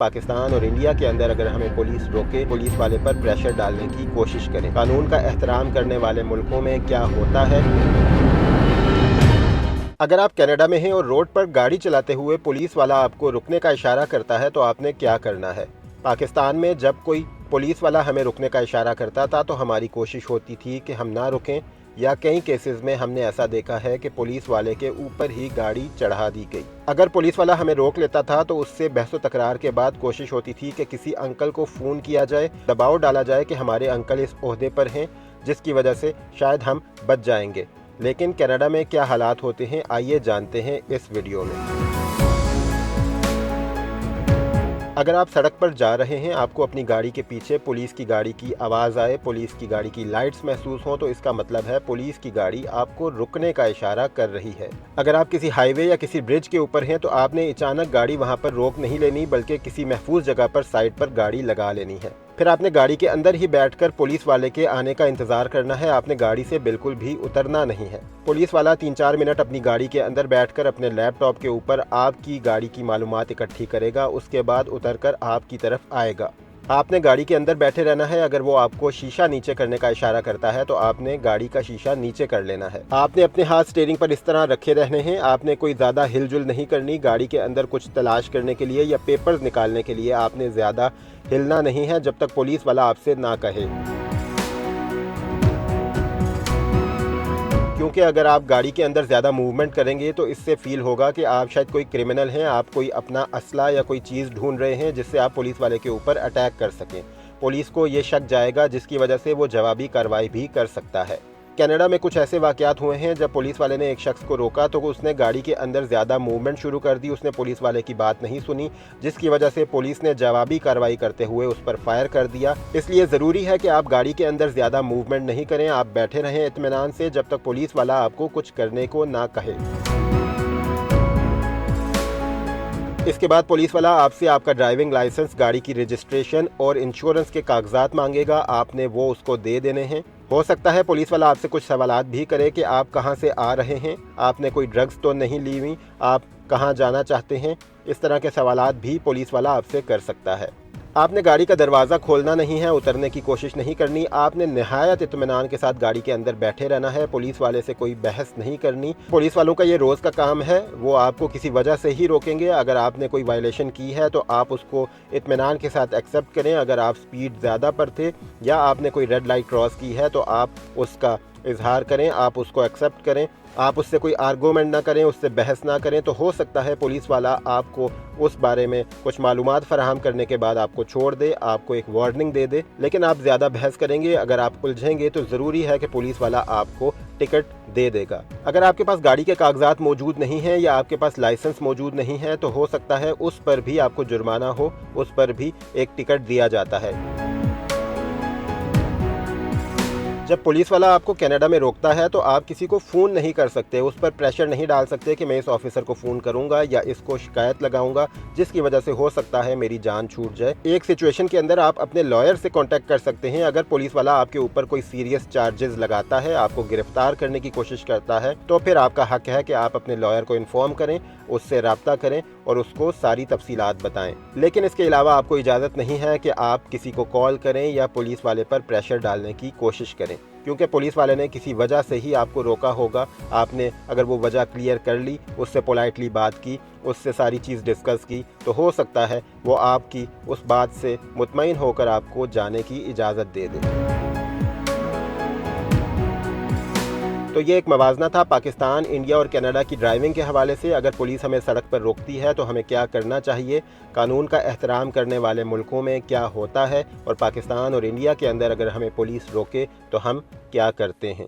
पाकिस्तान और इंडिया के अंदर अगर हमें पुलिस रोके, पुलिस वाले पर प्रेशर डालने की कोशिश करे। कानून का एहतराम करने वाले मुल्कों में क्या होता है। अगर आप कनाडा में हैं और रोड पर गाड़ी चलाते हुए पुलिस वाला आपको रुकने का इशारा करता है तो आपने क्या करना है। पाकिस्तान में जब कोई पुलिस वाला हमें रुकने का इशारा करता था तो हमारी कोशिश होती थी कि हम ना रुकें, या कई केसेस में हमने ऐसा देखा है कि पुलिस वाले के ऊपर ही गाड़ी चढ़ा दी गई। अगर पुलिस वाला हमें रोक लेता था तो उससे बहस तकरार के बाद कोशिश होती थी कि किसी अंकल को फ़ोन किया जाए, दबाव डाला जाए कि हमारे अंकल इस ओहदे पर हैं जिसकी वजह से शायद हम बच जाएंगे। लेकिन कनाडा में क्या हालात होते हैं, आइए जानते हैं इस वीडियो में। अगर आप सड़क पर जा रहे हैं, आपको अपनी गाड़ी के पीछे पुलिस की गाड़ी की आवाज़ आए, पुलिस की गाड़ी की लाइट्स महसूस हों, तो इसका मतलब है पुलिस की गाड़ी आपको रुकने का इशारा कर रही है। अगर आप किसी हाईवे या किसी ब्रिज के ऊपर हैं तो आपने अचानक गाड़ी वहां पर रोक नहीं लेनी, बल्कि किसी महफूज जगह पर साइड पर गाड़ी लगा लेनी है। फिर आपने गाड़ी के अंदर ही बैठकर पुलिस वाले के आने का इंतजार करना है। आपने गाड़ी से बिल्कुल भी उतरना नहीं है। पुलिस वाला 3-4 मिनट अपनी गाड़ी के अंदर बैठकर अपने लैपटॉप के ऊपर आपकी गाड़ी की मालूमात इकट्ठी करेगा, उसके बाद उतरकर आपकी तरफ आएगा। आपने गाड़ी के अंदर बैठे रहना है। अगर वो आपको शीशा नीचे करने का इशारा करता है तो आपने गाड़ी का शीशा नीचे कर लेना है। आपने अपने हाथ स्टीयरिंग पर इस तरह रखे रहने हैं। आपने कोई ज़्यादा हिलजुल नहीं करनी। गाड़ी के अंदर कुछ तलाश करने के लिए या पेपर्स निकालने के लिए आपने ज़्यादा हिलना नहीं है जब तक पुलिस वाला आपसे ना कहे, क्योंकि अगर आप गाड़ी के अंदर ज़्यादा मूवमेंट करेंगे तो इससे फील होगा कि आप शायद कोई क्रिमिनल हैं, आप कोई अपना असला या कोई चीज़ ढूंढ रहे हैं जिससे आप पुलिस वाले के ऊपर अटैक कर सकें। पुलिस को ये शक जाएगा जिसकी वजह से वो जवाबी कार्रवाई भी कर सकता है। कनाडा में कुछ ऐसे वाक़यात हुए हैं जब पुलिस वाले ने एक शख्स को रोका तो उसने गाड़ी के अंदर ज़्यादा मूवमेंट शुरू कर दी। उसने पुलिस वाले की बात नहीं सुनी, जिसकी वजह से पुलिस ने जवाबी कार्रवाई करते हुए उस पर फायर कर दिया। इसलिए ज़रूरी है कि आप गाड़ी के अंदर ज़्यादा मूवमेंट नहीं करें। आप बैठे रहें इत्मीनान से जब तक पुलिस वाला आपको कुछ करने को ना कहे। इसके बाद पुलिस वाला आपसे आपका ड्राइविंग लाइसेंस, गाड़ी की रजिस्ट्रेशन और इंश्योरेंस के कागजात मांगेगा। आपने वो उसको दे देने हैं। हो सकता है पुलिस वाला आपसे कुछ सवालात भी करे कि आप कहां से आ रहे हैं, आपने कोई ड्रग्स तो नहीं ली हुई, आप कहां जाना चाहते हैं। इस तरह के सवालात भी पुलिस वाला आपसे कर सकता है। आपने गाड़ी का दरवाज़ा खोलना नहीं है, उतरने की कोशिश नहीं करनी। आपने निहायत इत्मीनान के साथ गाड़ी के अंदर बैठे रहना है। पुलिस वाले से कोई बहस नहीं करनी। पुलिस वालों का ये रोज़ का काम है, वो आपको किसी वजह से ही रोकेंगे। अगर आपने कोई वायलेशन की है तो आप उसको इत्मीनान के साथ एक्सेप्ट करें। अगर आप स्पीड ज़्यादा पर थे या आपने कोई रेड लाइट क्रॉस की है तो आप उसका इजहार करें, आप उसको एक्सेप्ट करें। आप उससे कोई आर्गूमेंट ना करें, उससे बहस ना करें। तो हो सकता है पुलिस वाला आपको उस बारे में कुछ मालूमात फराहम करने के बाद आपको छोड़ दे, आपको एक वार्निंग दे दे। लेकिन आप ज़्यादा बहस करेंगे, अगर आप उलझेंगे तो ज़रूरी है कि पुलिस वाला आपको टिकट दे देगा। अगर आपके पास गाड़ी के कागजात मौजूद नहीं हैं या आपके पास लाइसेंस मौजूद नहीं है तो हो सकता है उस पर भी आपको जुर्माना हो, उस पर भी एक टिकट दिया जाता है। जब पुलिस वाला आपको कनाडा में रोकता है तो आप किसी को फ़ोन नहीं कर सकते, उस पर प्रेशर नहीं डाल सकते कि मैं इस ऑफिसर को फ़ोन करूंगा या इसको शिकायत लगाऊंगा जिसकी वजह से हो सकता है मेरी जान छूट जाए। एक सिचुएशन के अंदर आप अपने लॉयर से कांटेक्ट कर सकते हैं। अगर पुलिस वाला आपके ऊपर कोई सीरियस चार्जेस लगाता है, आपको गिरफ्तार करने की कोशिश करता है, तो फिर आपका हक है कि आप अपने लॉयर को इन्फॉर्म करें, उससे रब्ता करें और उसको सारी तफसीलात बताएं। लेकिन इसके अलावा आपको इजाज़त नहीं है कि आप किसी को कॉल करें या पुलिस वाले पर प्रेशर डालने की कोशिश करें, क्योंकि पुलिस वाले ने किसी वजह से ही आपको रोका होगा। आपने अगर वो वजह क्लियर कर ली, उससे पोलाइटली बात की, उससे सारी चीज़ डिस्कस की, तो हो सकता है वो आपकी उस बात से मुतमईन होकर आपको जाने की इजाज़त दे दे। तो ये एक मवाजना था पाकिस्तान, इंडिया और कनाडा की ड्राइविंग के हवाले से। अगर पुलिस हमें सड़क पर रोकती है तो हमें क्या करना चाहिए, कानून का एहतराम करने वाले मुल्कों में क्या होता है, और पाकिस्तान और इंडिया के अंदर अगर हमें पुलिस रोके तो हम क्या करते हैं।